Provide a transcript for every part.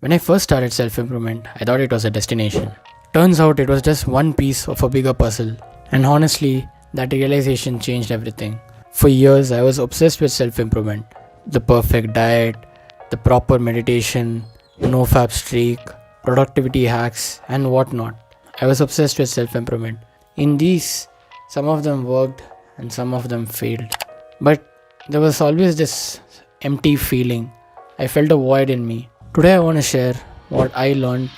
When I first started self improvement, I thought it was a destination. Turns out it was just one piece of a bigger puzzle. And honestly, that realization changed everything. For years, I was obsessed with self improvement, the perfect diet, the proper meditation, no fab streak, productivity hacks, and whatnot. I was obsessed with self improvement. In these, some of them worked and some of them failed. But there was always this empty feeling. I felt a void in me. Today, I want to share what I learned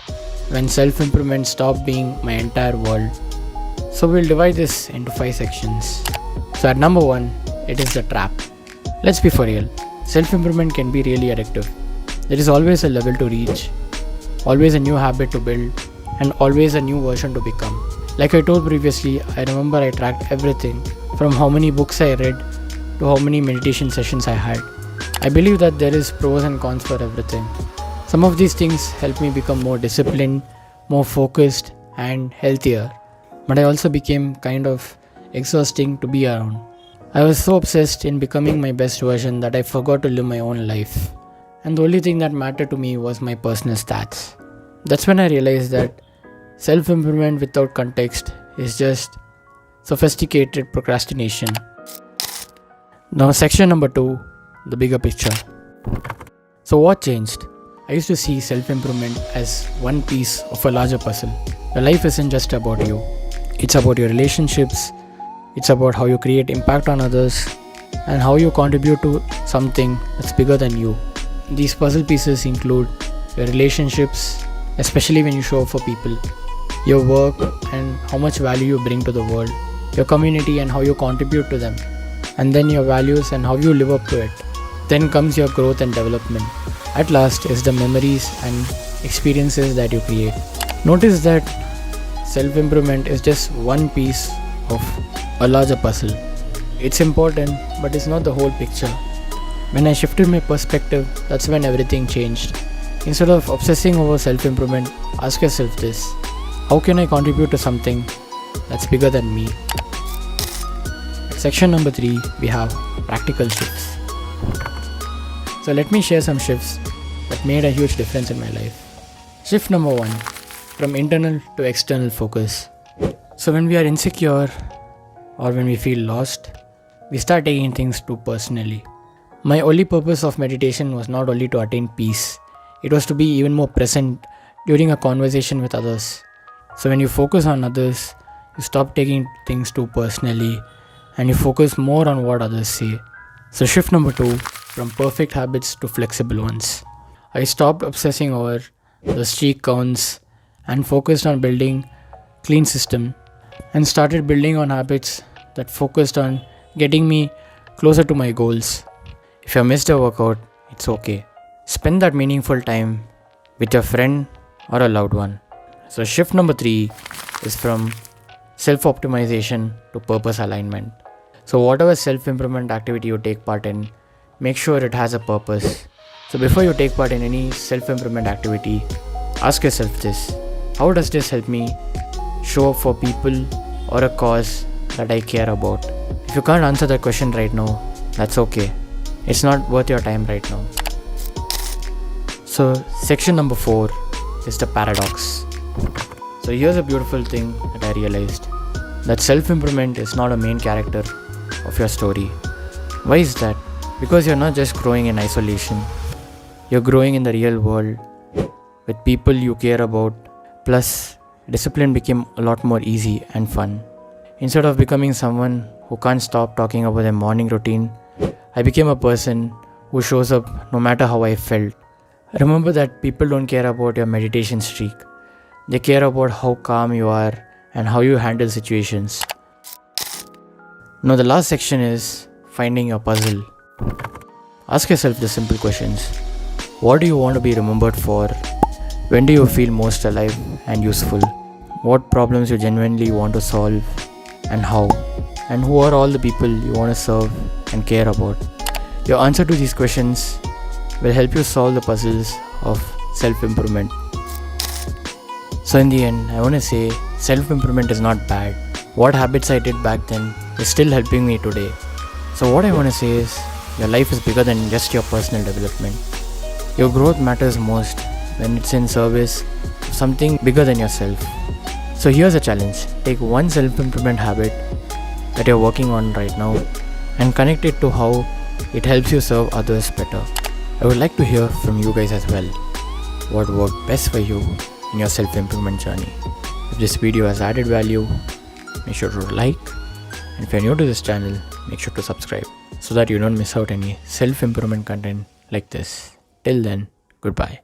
when self improvement stopped being my entire world. So, we'll divide this into 5 sections. So, at number 1, it is the trap. Let's be for real. Self improvement can be really addictive. There is always a level to reach, always a new habit to build, and always a new version to become. Like I told previously, I remember I tracked everything from how many books I read to how many meditation sessions I had. I believe that there is pros and cons for everything. Some of these things help me become more disciplined, more focused, and healthier. But I also became kind of exhausting to be around. I was so obsessed in becoming my best version that I forgot to live my own life. And the only thing that mattered to me was my personal stats. That's when I realized that self improvement without context is just sophisticated procrastination. Now, section number 2, the bigger picture. So, what changed? I used to see self improvement as one piece of a larger puzzle. Your life isn't just about you, it's about your relationships, it's about how you create impact on others, and how you contribute to something that's bigger than you. These puzzle pieces include your relationships, especially when you show up for people, your work and how much value you bring to the world, your community and how you contribute to them, and then your values and how you live up to it. Then comes your growth and development. At last is the memories and experiences that you create. Notice that self-improvement is just one piece of a larger puzzle. It's important, but it's not the whole picture. When I shifted my perspective, that's when everything changed. Instead of obsessing over self-improvement, ask yourself this: how can I contribute to something that's bigger than me? Section number 3, we have practical shifts. So let me share some shifts that made a huge difference in my life. Shift number 1, from internal to external focus. So when we are insecure or when we feel lost, we start taking things too personally. My only purpose of meditation was not only to attain peace, it was to be even more present during a conversation with others. So when you focus on others, you stop taking things too personally and you focus more on what others say. So shift number 2, from perfect habits to flexible ones. I stopped obsessing over the streak counts and focused on building clean system and started building on habits that focused on getting me closer to my goals. If you missed a workout, it's okay. Spend that meaningful time with your friend or a loved one. So shift number 3 is from self-optimization to purpose alignment. So whatever self-improvement activity you take part in, make sure it has a purpose. So before you take part in any self-improvement activity, ask yourself this: how does this help me show up for people or a cause that I care about? If you can't answer that question right now, that's okay. It's not worth your time right now. So section number 4 is the paradox. So here's a beautiful thing that I realized: that self-improvement is not a main character of your story. Why is that? Because you're not just growing in isolation. You're growing in the real world with people you care about. Plus, discipline became a lot more easy and fun. Instead of becoming someone who can't stop talking about their morning routine, I became a person who shows up no matter how I felt. Remember that people don't care about your meditation streak. They care about how calm you are and how you handle situations. Now the last section is finding your puzzle. Ask yourself the simple questions. What do you want to be remembered for? When do you feel most alive and useful? What problems you genuinely want to solve and how? And who are all the people you want to serve and care about? Your answer to these questions will help you solve the puzzles of self-improvement. So in the end, I want to say self-improvement is not bad. What habits I did back then is still helping me today. So what I want to say is, your life is bigger than just your personal development. Your growth matters most when it's in service of something bigger than yourself. So here's a challenge. Take one self-improvement habit that you're working on right now and connect it to how it helps you serve others better. I would like to hear from you guys as well. What worked best for you in your self-improvement journey? If this video has added value, make sure to like, and if you're new to this channel, make sure to subscribe so that you don't miss out any self-improvement content like this. Till then, goodbye.